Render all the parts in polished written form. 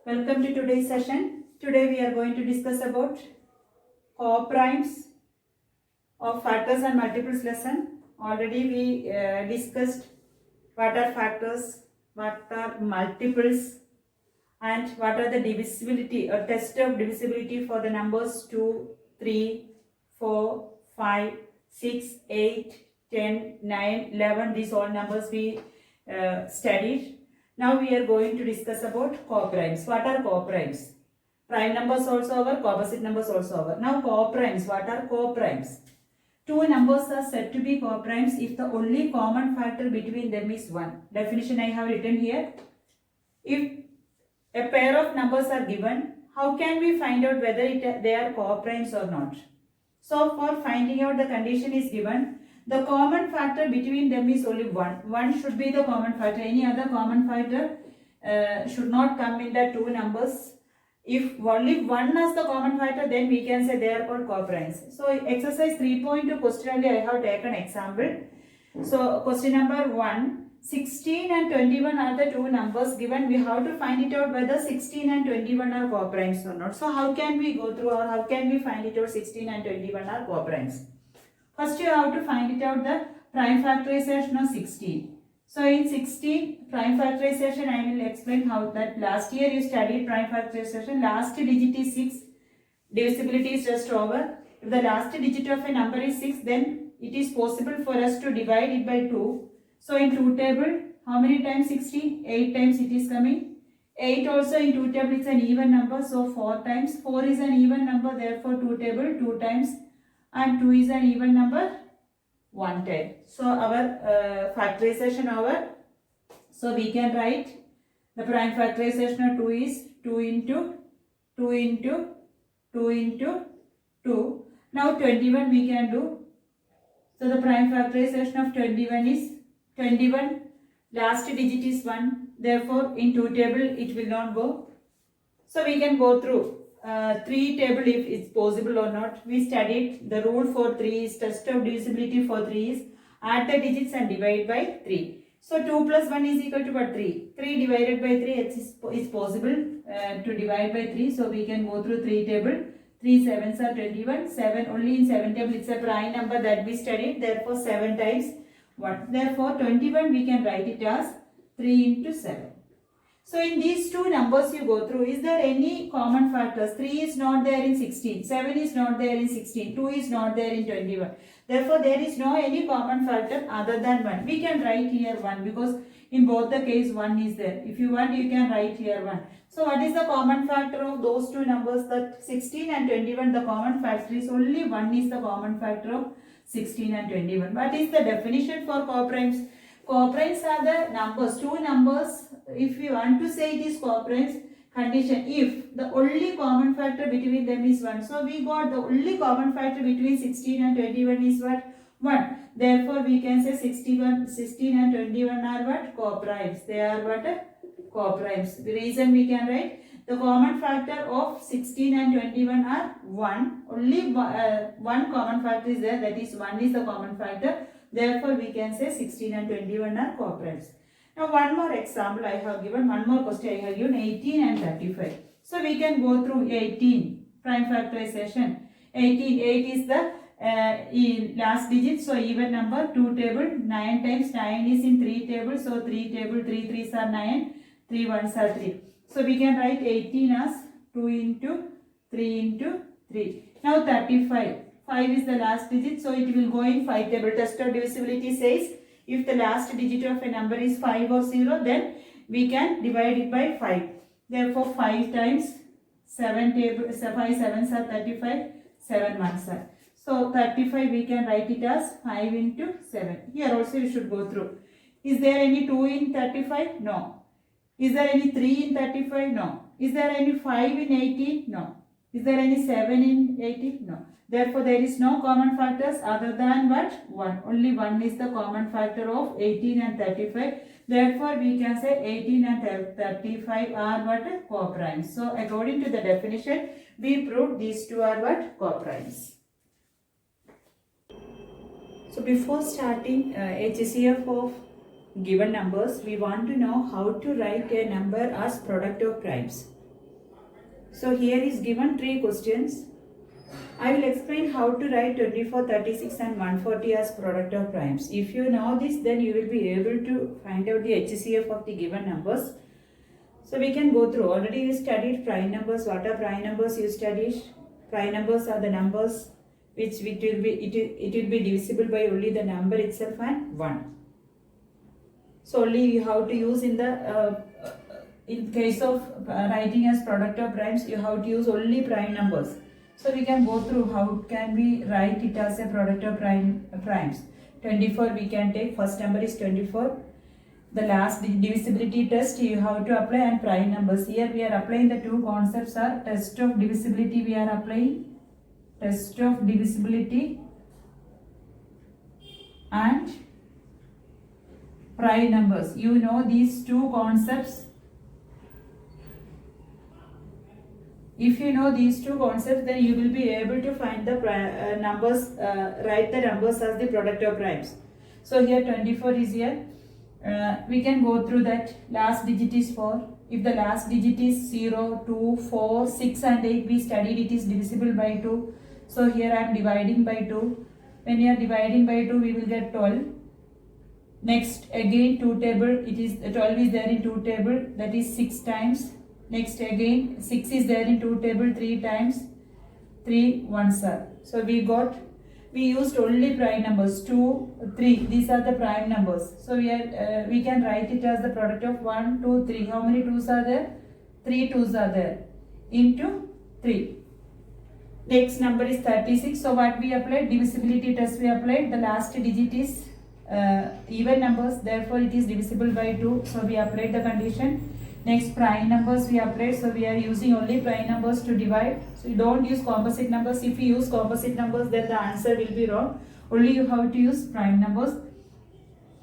Welcome to today's session. Today we are going to discuss about co-primes of factors and multiples lesson. Already we discussed what are factors, what are multiples, and what are the divisibility or test of divisibility for the numbers 2, 3, 4, 5, 6, 8, 10, 9, 11. These all numbers we studied. Now we are going to discuss about co-primes. What are co-primes? Prime numbers also over, composite numbers also over. Now co-primes. What are co-primes? Two numbers are said to be co-primes if the only common factor between them is 1. Definition I have written here. If a pair of numbers are given, how can we find out whether they are co-primes or not? So for finding out, the condition is given. The common factor between them is only 1. 1 should be the common factor. Any other common factor should not come in the two numbers. If only 1 is the common factor, then we can say they are called co-primes. So exercise 3.2 question only I have taken example. So question number 1. 16 and 21 are the two numbers given. We have to find it out whether 16 and 21 are co-primes or not. So how can we go through, or how can we find it out 16 and 21 are co-primes? First you have to find it out the prime factorization of 16. So in 16 prime factorization I will explain how that last year you studied prime factorization. Last digit is 6. Divisibility is just over. If the last digit of a number is 6, then it is possible for us to divide it by 2. So in 2 table, how many times 16? 8 times it is coming. 8 also in 2 table is an even number. So 4 times. 4 is an even number. Therefore 2 table 2 times. And 2 is an even number 1 time. So our factorization over. So we can write the prime factorization of 2 is 2 into 2 into 2 into 2. Now 21 we can do. So the prime factorization of 21 is 21, last digit is 1, therefore in 2 table it will not go. So we can go through 3 table if it's possible or not. We studied the rule for 3 is test of divisibility for 3 is add the digits and divide by 3. So 2 plus 1 is equal to what? 3. 3 divided by 3 is possible to divide by 3. So we can go through 3 table. 3 sevens are 21. 7 only in 7 table it's a prime number that we studied. Therefore 7 times 1. Therefore 21 we can write it as 3 into 7. So in these two numbers you go through, is there any common factors? 3 is not there in 16, 7 is not there in 16, 2 is not there in 21. Therefore there is no any common factor other than 1. We can write here 1 because in both the case 1 is there. If you want you can write here 1. So what is the common factor of those two numbers? That 16 and 21, the common factor is only 1 is the common factor of 16 and 21. What is the definition for co-primes? Co-primes are the numbers, two numbers. If we want to say it is co-primes, condition if the only common factor between them is 1. So we got the only common factor between 16 and 21 is what? 1. Therefore we can say 16 and 21 are what? Co-primes. They are what? Co-primes. The reason we can write, the common factor of 16 and 21 are 1. Only one common factor is there, that is 1 is the common factor. Therefore, we can say 16 and 21 are co-primes. Now, one more example I have given, one more question I have given, 18 and 35. So, we can go through 18, prime factorization. 18, 8 is the last digit, so even number, 2 table, 9 times 9 is in 3 table, so 3 table, 3 3s are 9, 3 1s are 3. So we can write 18 as 2 into 3 into 3. Now 35. 5 is the last digit, so it will go in 5 table. Test of divisibility says if the last digit of a number is 5 or 0, then we can divide it by 5. Therefore 5 times 7 table, 5 sevens are 35, 7 ones are. So 35 we can write it as 5 into 7. Here also you should go through. Is there any 2 in 35? No. Is there any 3 in 35? No. Is there any 5 in 18? No. Is there any 7 in 18? No. Therefore, there is no common factors other than what? 1. Only 1 is the common factor of 18 and 35. Therefore, we can say 18 and 35 are what? Co-primes. So, according to the definition, we proved these two are what? Co-primes. So, before starting HCF of given numbers, we want to know how to write a number as product of primes. So here is given 3 questions. I will explain how to write 24, 36 and 140 as product of primes. If you know this, then you will be able to find out the HCF of the given numbers. So we can go through. Already you studied prime numbers. What are prime numbers you studied? Prime numbers are the numbers which it will be divisible by only the number itself and 1. So only you have to use in case of writing as product of primes, you have to use only prime numbers. So we can go through how can we write it as a product of primes. 24 we can take, first number is 24. The last divisibility test you have to apply and prime numbers. Here we are applying the two concepts are test of divisibility we are applying. Test of divisibility and prime numbers. You know these two concepts. If you know these two concepts, then you will be able to find the numbers, write the numbers as the product of primes. So here 24 is here. We can go through that. Last digit is 4. If the last digit is 0, 2, 4, 6 and 8, we studied it is divisible by 2. So here I am dividing by 2. When we are dividing by 2, we will get 12. Next again 2 table, it is 12 is there in 2 table, that is 6 times. Next again 6 is there in 2 table 3 times, 3 ones are. So we used only prime numbers 2, 3. These are the prime numbers. So we can write it as the product of 1, 2, 3. How many 2's are there? 3 2's are there into 3. Next number is 36. So what we applied? Divisibility test we applied. The last digit is even numbers. Therefore it is divisible by 2. So we applied the condition. Next prime numbers we applied. So we are using only prime numbers to divide. So you don't use composite numbers. If you use composite numbers, then the answer will be wrong. Only you have to use prime numbers.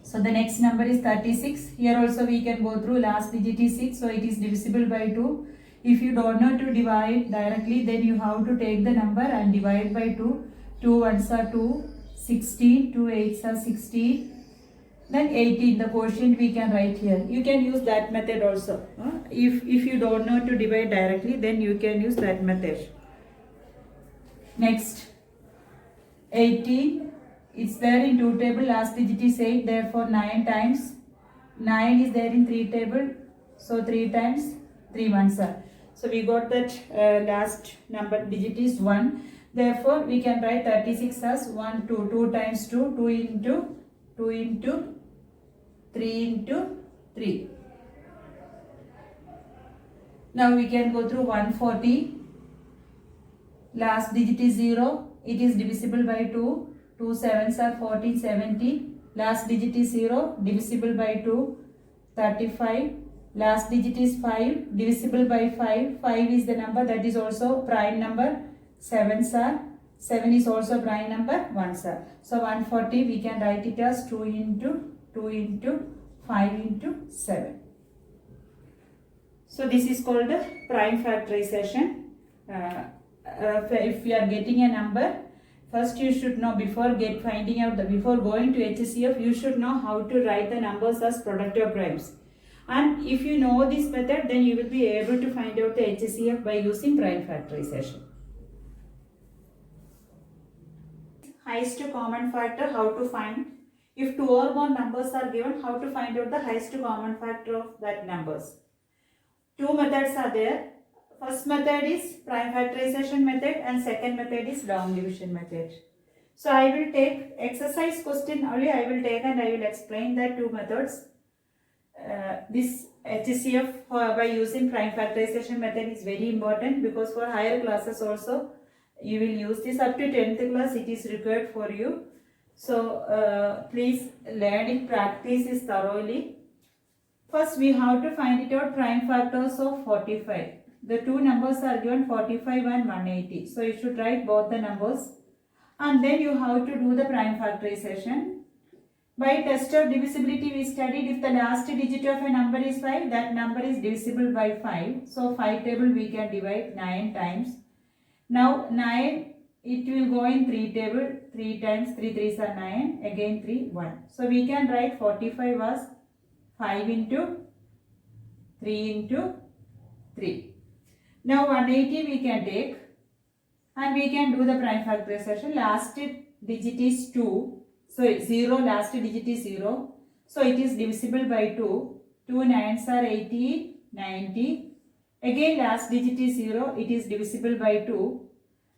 So the next number is 36. Here also we can go through. Last digit is 6. So it is divisible by 2. If you don't know to divide directly, then you have to take the number and divide by 2. 2 ones are 2. 16. 2 8s are 16. Then 18, the quotient we can write here. You can use that method also. If you don't know to divide directly, then you can use that method. Next, 18, it's there in 2 table, last digit is 8, therefore 9 times. 9 is there in 3 table, so 3 times 3 ones are. So we got that last number digit is 1. Therefore, we can write 36 as 1, 2, 2 times 2, 2 into 2 into 3 into 3. Now we can go through 140. Last digit is 0. It is divisible by 2. 2 7s are 14, 70. Last digit is 0. Divisible by 2. 35. Last digit is 5. Divisible by 5. 5 is the number that is also prime number. 7s are. 7 is also prime number. 1s are. So 140 we can write it as 2 into 2 into 5 into 7. So this is called the prime factorization. If you are getting a number, first you should know before going to HCF, you should know how to write the numbers as product of primes. And if you know this method, then you will be able to find out the HCF by using prime factorization. Highest common factor, how to find. If 2 or more numbers are given, how to find out the highest common factor of that numbers. 2 methods are there. First method is prime factorization method and second method is long division method. So I will take exercise question only I will take and I will explain the 2 methods. This HCF by using prime factorization method is very important because for higher classes also you will use this. Up to 10th class it is required for you. So please learn it, practice it thoroughly. First we have to find it out prime factors of 45. The 2 numbers are given 45 and 180. So you should write both the numbers and then you have to do the prime factorization. By test of divisibility we studied if the last digit of a number is 5, that number is divisible by 5. So 5 table we can divide 9 times. Now 9 it will go in 3 table, 3 times 3 3s are 9, again 3 1. So we can write 45 as 5 into 3 into 3. Now 180 we can take and we can do the prime factorization. Last digit is 2. So 0, last digit is 0. So it is divisible by 2. 2 9s are 80, 90. Again last digit is 0. It is divisible by 2.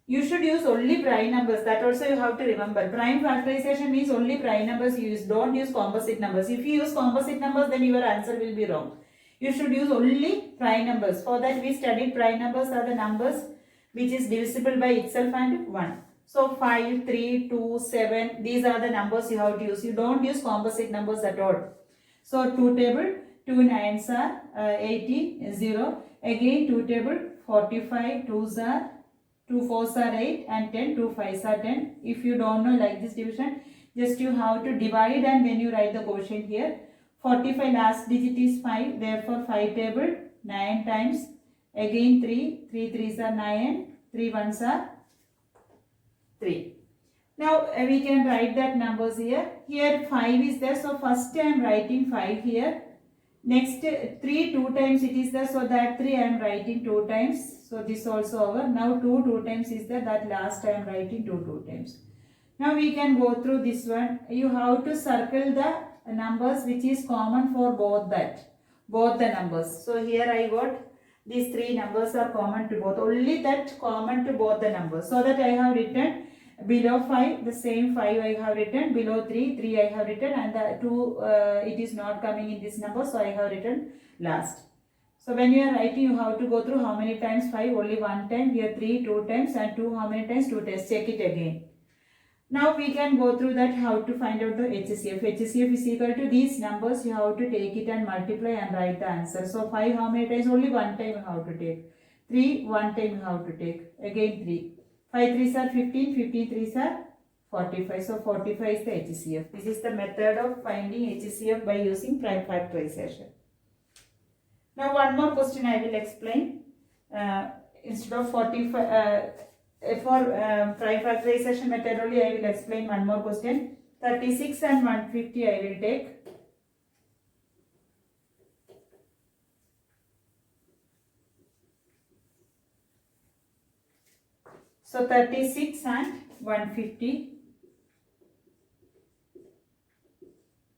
You should use only prime numbers. That also you have to remember. Prime factorization means only prime numbers you use. Don't use composite numbers. If you use composite numbers, then your answer will be wrong. You should use only prime numbers. For that we studied prime numbers are the numbers which is divisible by itself and 1. So 5, 3, 2, 7, these are the numbers you have to use. You don't use composite numbers at all. So 2 table, 2 9s are 80, 0. Again 2 table, 45, 2s are 2 4s are 8 and 10, 2 5s are 10. If you don't know like this division, just you have to divide and then you write the quotient here. 45 last digit is 5, therefore 5 table, 9 times, again 3, 3 3s are 9, 3 1s are 3. Now we can write that numbers here. Here 5 is there, so first I am writing 5 here. Next 3 2 times it is there, so that 3 I am writing 2 times. So this also over. Now 2 2 times is there, that last I am writing 2 2 times. Now we can go through this one. You have to circle the numbers which is common for both the numbers. So here I got these 3 numbers are common to both. Only that common to both the numbers. So that I have written below 5, the same 5 I have written, below 3, 3 I have written, and the 2 it is not coming in this number, so I have written last. So when you are writing, you have to go through how many times 5, only one time, here 3 2 times, and 2 how many times, 2 times, check it again. Now we can go through that how to find out the HCF. HCF is equal to these numbers, you have to take it and multiply and write the answer. So 5 how many times, only one time you have to take. 3 one time you have to take, again 3. 5 3s are 15, 15 3s are 45. So 45 is the HCF. This is the method of finding HCF by using prime factorization. Now one more question I will explain. Instead of 45, for prime factorization method only I will explain one more question. 36 and 150 I will take. So 36 and 150.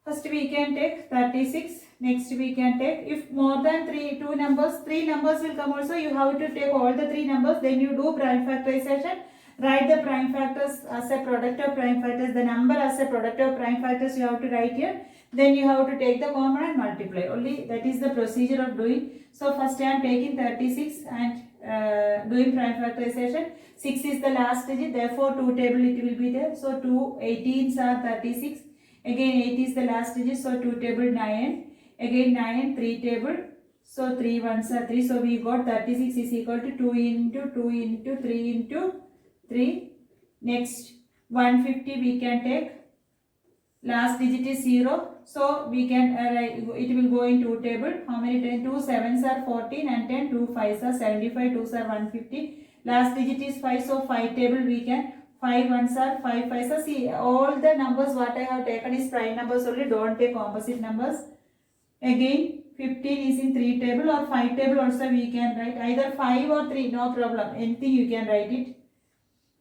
First we can take 36. Next we can take, if more than 3 numbers will come also, you have to take all the 3 numbers, then you do prime factorization. Write the prime factors as a product of prime factors, the number as a product of prime factors you have to write here. Then you have to take the common and multiply. Only that is the procedure of doing. So first I am taking 36 and doing prime factorization. 6 is the last digit, therefore 2 table it will be there. So 2 18s are 36. Again 8 is the last digit, so 2 table 9. Again 9, 3 table, so 3 1s are 3. So we got 36 is equal to 2 into 2 into 3 into 3. Next 150 we can take. Last digit is 0. So we can, it will go in 2 table. How many times? 2 7s are 14 and 10. 2 5s are 75. 2s are 150. Last digit is 5. So 5 table we can. 5 1s are 5 5s are. See, all the numbers what I have taken is prime numbers only. Don't take composite numbers. Again 15 is in 3 table or 5 table also we can write. Either 5 or 3, no problem. Anything you can write it.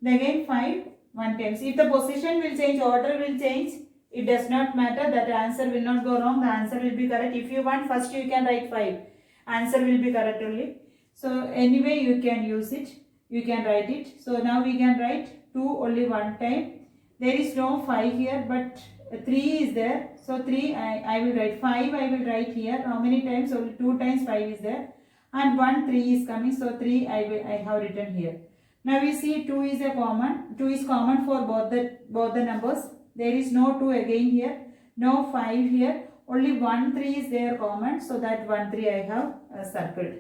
Then again 5 1 times. If the position will change, order will change, it does not matter. That answer will not go wrong. The answer will be correct. If you want, first you can write 5. Answer will be correct only. So anyway you can use it. You can write it. So now we can write 2 only one time. There is no 5 here, but 3 is there. So 3 I will write. 5 I will write here. How many times? Only 2 times 5 is there. And 1 3 is coming. So 3 I have written here. Now we see 2 is a common. 2 is common for both the numbers. There is no 2 again here. No 5 here. Only 1 3 is there common. So that 1 3 I have circled.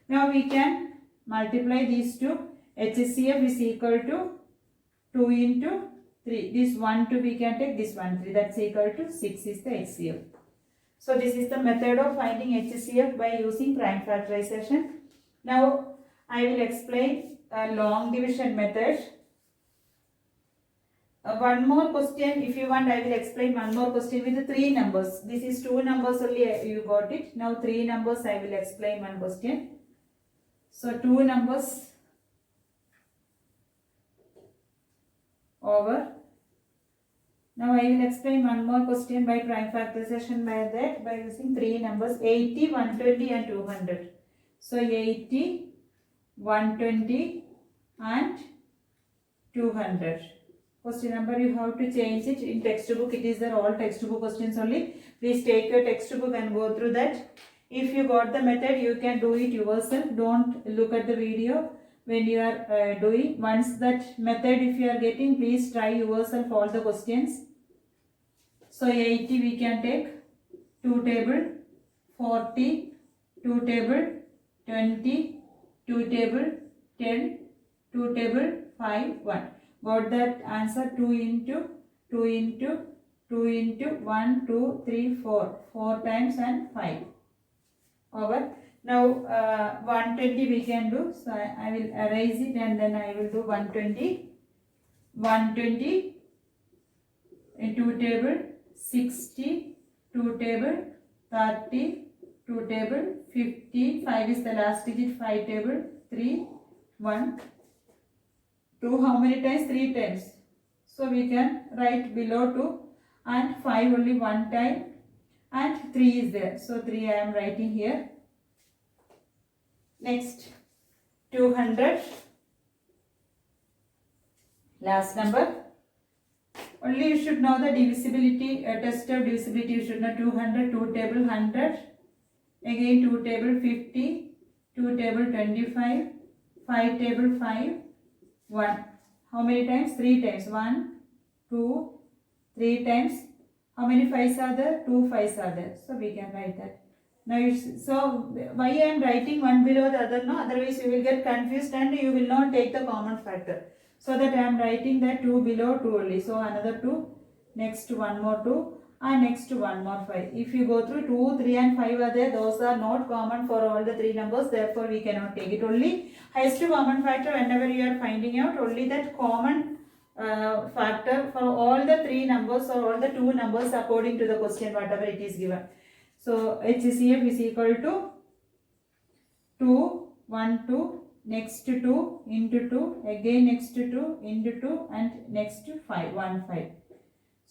Now we can multiply these two. HCF is equal to 2 into 3. This 1 2 we can take, this 1 3. That's equal to 6 is the HCF. So this is the method of finding HCF by using prime factorization. Now I will explain a long division method. One more question, if you want I will explain one more question with the 3 numbers. This is 2 numbers only you got it. Now 3 numbers I will explain one question. So 2 numbers over. Now I will explain one more question by prime factorization by that by using 3 numbers 80, 120 and 200. So 80, 120 and 200. Question number you have to change it in textbook. It is the all textbook questions only. Please take your textbook and go through that. If you got the method, you can do it yourself. Don't look at the video when you are doing. Once that method if you are getting, please try yourself all the questions. So 80 we can take 2 table, 40, 2 table, 20, 2 table, 10, 2 table, 5, 1. Got that answer 2 into 2 into 2 into 1, 2, 3, 4. 4 times and 5 over. Now 120 we can do. So I will erase it and then I will do 120. 120 in 2 table, 60, 2 table, 30, 2 table, 50, 5 is the last digit, 5 table, 3, 1, 2, how many times? 3 times. So we can write below 2 and 5 only 1 time and 3 is there. So 3 I am writing here. Next 200, last number. Only you should know the divisibility, test of divisibility you should know 200, 2 table 100, again 2 table 50, 2 table 25, 5 table 5, 1. How many times? 3 times. 1, 2, 3 times. How many 5s are there? 2 5s are there. So we can write that. Now, so why I am writing one below the other? No, otherwise you will get confused and you will not take the common factor. So that I am writing that 2 below 2 only. So another 2, next 1 more 2 and next 1 more 5. If you go through 2, 3 and 5 are there, those are not common for all the 3 numbers. Therefore, we cannot take it. Only highest common factor whenever you are finding out, only that common factor for all the 3 numbers or all the 2 numbers according to the question whatever it is given. So HCF is equal to 2, 1, 2, next 2 into 2, again next 2 into 2 and next 5, 1, 5.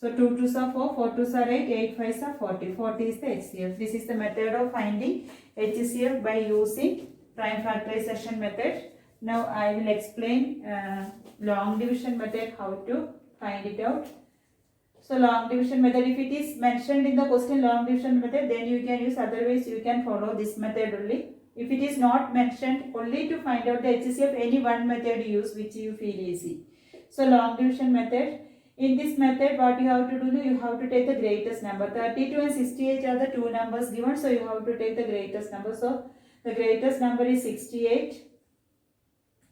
So 2 2s are 4, 4 2s are 8, 8 5s are 40. 40 is the HCF. This is the method of finding HCF by using prime factorization method. Now I will explain long division method, how to find it out. So long division method, if it is mentioned in the question long division method, then you can use, otherwise you can follow this method only. If it is not mentioned, only to find out the HCF, any one method use which you feel easy. So long division method, in this method what you have to do, you have to take the greatest number. 32 and 68 are the 2 numbers given, so you have to take the greatest number. So the greatest number is 68.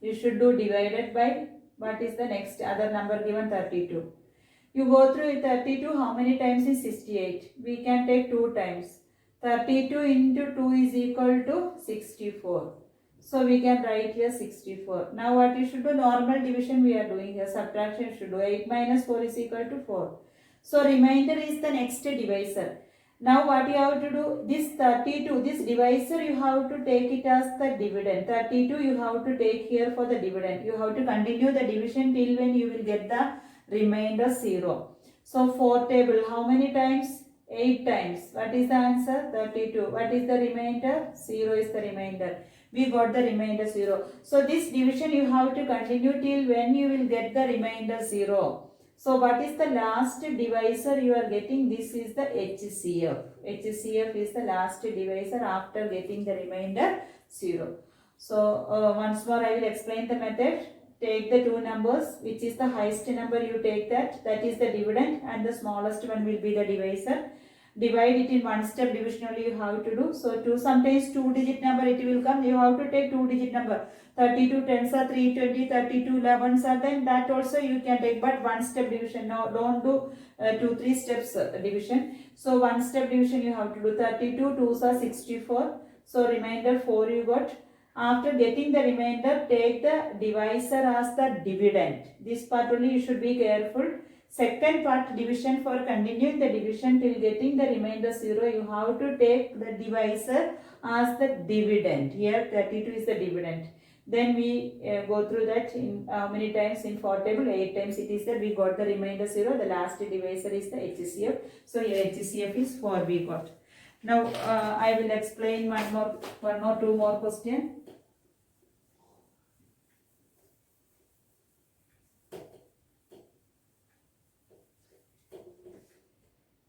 You should do divided by, what is the next other number given? 32. You go through 32, how many times is 68? We can take 2 times. 32 into 2 is equal to 64. So we can write here 64. Now what you should do? Normal division we are doing here. Subtraction should do. 8 minus 4 is equal to 4. So remainder is the next divisor. Now what you have to do? This 32, this divisor you have to take it as the dividend. 32 you have to take here for the dividend. You have to continue the division till when you will get the remainder 0. So 4 table, how many times? 8 times. What is the answer? 32. What is the remainder? 0 is the remainder. We got the remainder 0. So this division you have to continue till when you will get the remainder 0. So what is the last divisor you are getting? This is the HCF. HCF is the last divisor after getting the remainder 0. So once more I will explain the method. Take the 2 numbers, which is the highest number you take that is the dividend, and the smallest one will be the divisor. Divide it in one step division only you have to do. So sometimes 2 digit number it will come, you have to take 2 digit number. 32 tens are 320, 32 11s are, then that also you can take, but one step division. No, don't do 2 3 steps division. So one step division you have to do. 32 2s are 64. So remainder 4 you got. After getting the remainder, take the divisor as the dividend. This part only you should be careful. Second part, division. For continuing the division till getting the remainder 0, you have to take the divisor as the dividend. Here 32 is the dividend. Then we go through that in many times in 4 table, 8 times it is that we got the remainder 0. The last divisor is the HCF. So here HCF is 4 we got. Now I will explain one or two more question.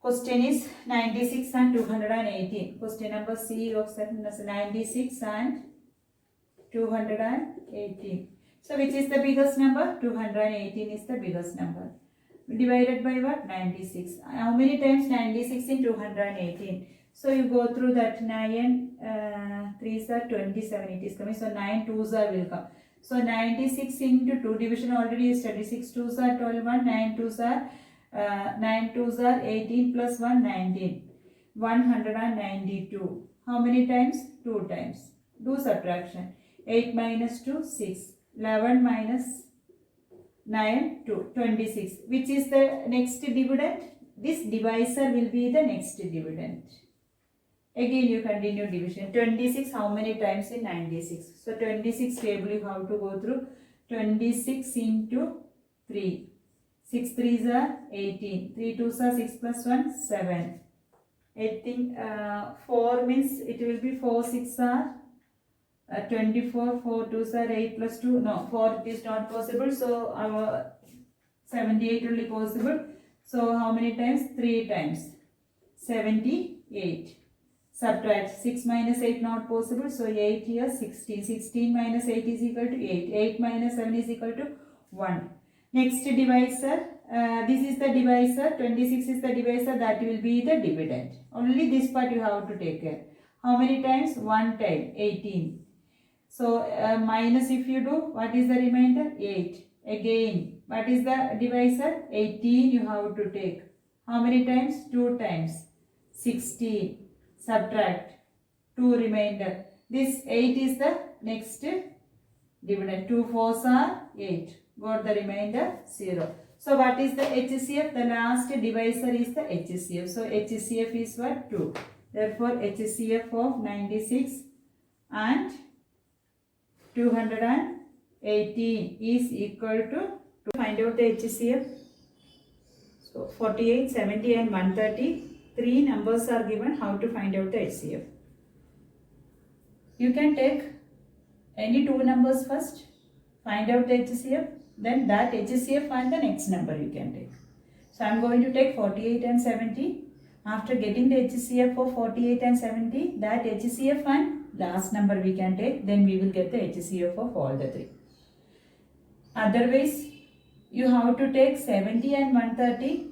Question is 96 and 218. Question number C of 96 and 218. So which is the biggest number? 218 is the biggest number. Divided by what? 96. How many times 96 in 218? So you go through that 9 3s are 27 it is coming. So 9 2s are will come. So 96 into 2 division already is 36 2s are 12 1 9 2s are 9 2s are 18 plus 1 19. 192. How many times? 2 times. Do subtraction. 8 minus 2 6. 11 minus 9 2 26. Which is the next dividend? This divisor will be the next dividend. Again you continue division. 26 how many times in 96? So 26 table you have to go through. 26 into 3. 6 3s are 18. 3 2s are 6 plus 1 7. I think 4 means it will be 4 6 are 24. 4 2s are 8 plus 2. No, 4 it is not possible. So our 78 only possible. So how many times? 3 times. 78. Subtract 6 minus 8 not possible. So 8 here 16. 16 minus 8 is equal to 8. 8 minus 7 is equal to 1. Next divisor. This is the divisor. 26 is the divisor. That will be the dividend. Only this part you have to take care. How many times? 1 time. 18. So minus if you do, what is the remainder? 8. Again, what is the divisor? 18 you have to take. How many times? 2 times. 16. Subtract 2 remainder. This 8 is the next dividend. 2 4s are 8. Got the remainder 0. So what is the HCF? The last divisor is the HCF. So HCF is what? 2. Therefore HCF of 96 and 218 is equal to find out the HCF. So 48, 70 and 130. 3 numbers are given. How to find out the HCF? You can take any 2 numbers first. Find out the HCF. Then that HCF and the next number you can take. So I am going to take 48 and 70. After getting the HCF of 48 and 70, that HCF and last number we can take. Then we will get the HCF of all the 3. Otherwise, you have to take 70 and 130.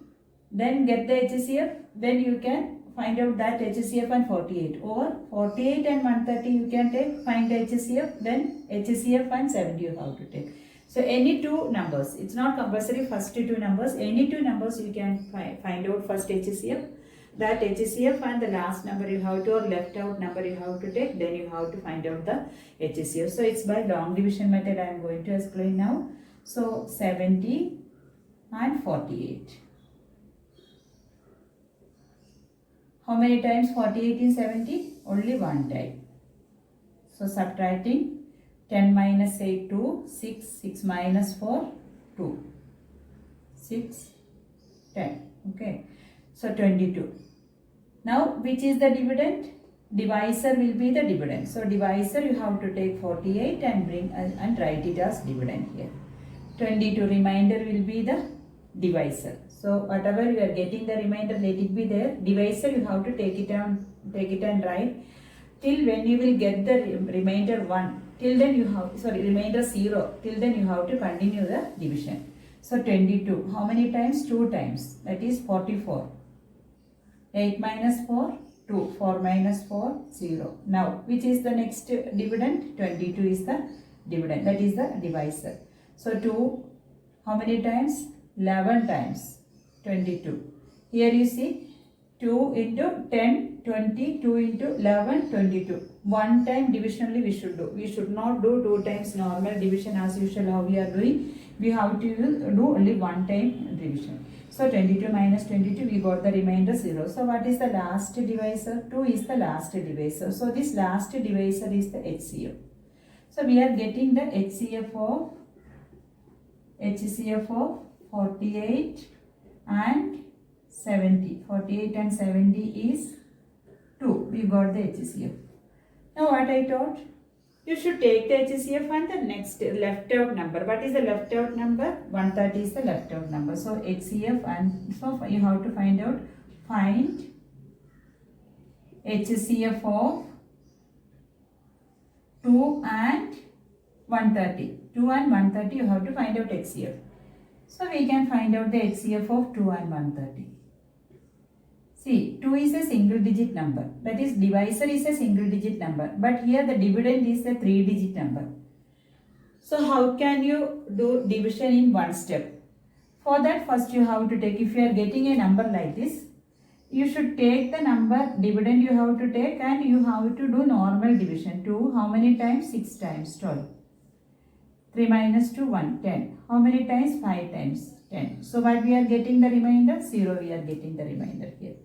Then get the HCF. Then you can find out that HCF and 48. Or 48 and 130 you can take. Find the HCF. Then HCF and 70 you have to take. So any 2 numbers. It's not compulsory first 2 numbers. Any 2 numbers you can find out first HCF. That HCF and the last number you have to, or left out number you have to take. Then you have to find out the HCF. So it's by long division method I am going to explain now. So 70 and 48. How many times 48 in 70? Only 1 time. So subtracting 10 minus 8, 2, 6, 6 minus 4, 2, 6, 10. Okay. So 22. Now which is the dividend? Divisor will be the dividend. So divisor you have to take 48 and bring and write it as dividend here. 22 remainder will be the divisor. So whatever you are getting the remainder, let it be there. Divisor you have to take it and write till when you will get the remainder 1. Till then you have, remainder 0. Till then you have to continue the division. So 22. How many times? 2 times. That is 44. 8 minus 4, 2. 4 minus 4, 0. Now which is the next dividend? 22 is the dividend. That is the divisor. So 2. How many times? 11 times. 22. Here you see 2 into 10, 20, 2 into 11, 22. 1 time division only we should do. We should not do 2 times normal division as usual how we are doing. We have to do only 1 time division. So 22 minus 22, we got the remainder 0. So what is the last divisor? 2 is the last divisor. So this last divisor is the HCF. So we are getting the HCF of 48 and 70. 48 and 70 is 2. We got the HCF. Now what I taught? You should take the HCF and the next left out number. What is the left out number? 130 is the left out number. So HCF, and so you have to find HCF of 2 and 130. 2 and 130 you have to find out HCF. So we can find out the HCF of 2 and 130. See, 2 is a single digit number. That is, divisor is a single digit number. But here the dividend is a 3 digit number. So how can you do division in one step? For that, first you have to take, if you are getting a number like this, you should take the number, dividend you have to take, and you have to do normal division. 2, how many times? 6 times, 12. 3 minus 2, 1, 10. How many times? 5 times, 10. So what we are getting the remainder? 0 we are getting the remainder here.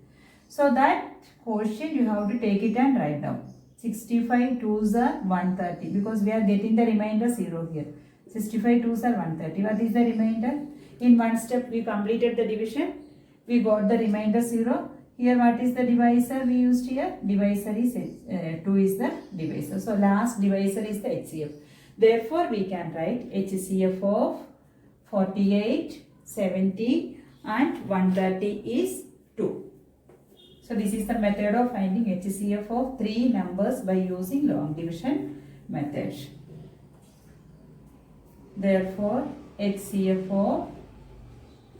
So that quotient you have to take it and write down. 65 2s are 130, because we are getting the remainder 0 here. 65 2s are 130. What is the remainder? In one step we completed the division. We got the remainder 0. Here what is the divisor we used here? Divisor is 2 is the divisor. So last divisor is the HCF. Therefore we can write HCF of 48, 70 and 130 is 2. So this is the method of finding HCF of 3 numbers by using long division method. Therefore HCF of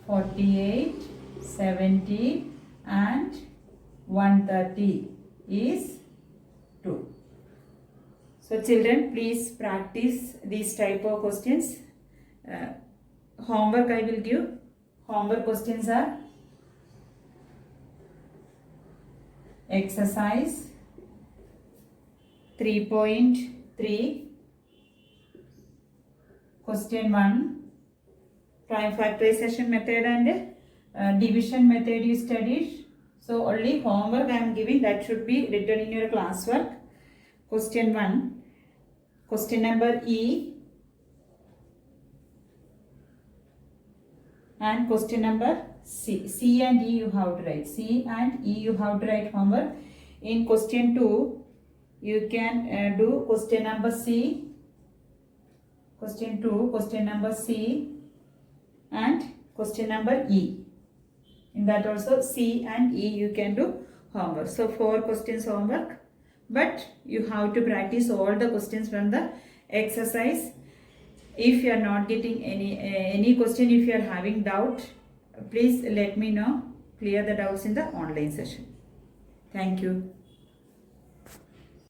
48, 70 and 130 is 2. So children, please practice these type of questions. Homework I will give. Homework questions are: exercise 3.3, question 1, prime factorization method and division method you studied. So only homework I am giving, that should be written in your classwork. Question 1, question number E, and question number C. C and E you have to write. C and E you have to write homework. In question 2, you can do question number C. Question 2, question number C and question number E. In that also C and E you can do homework. So 4 questions homework. But you have to practice all the questions from the exercise. If you are not getting any question, if you are having doubt, please let me know. Clear the doubts in the online session. Thank you.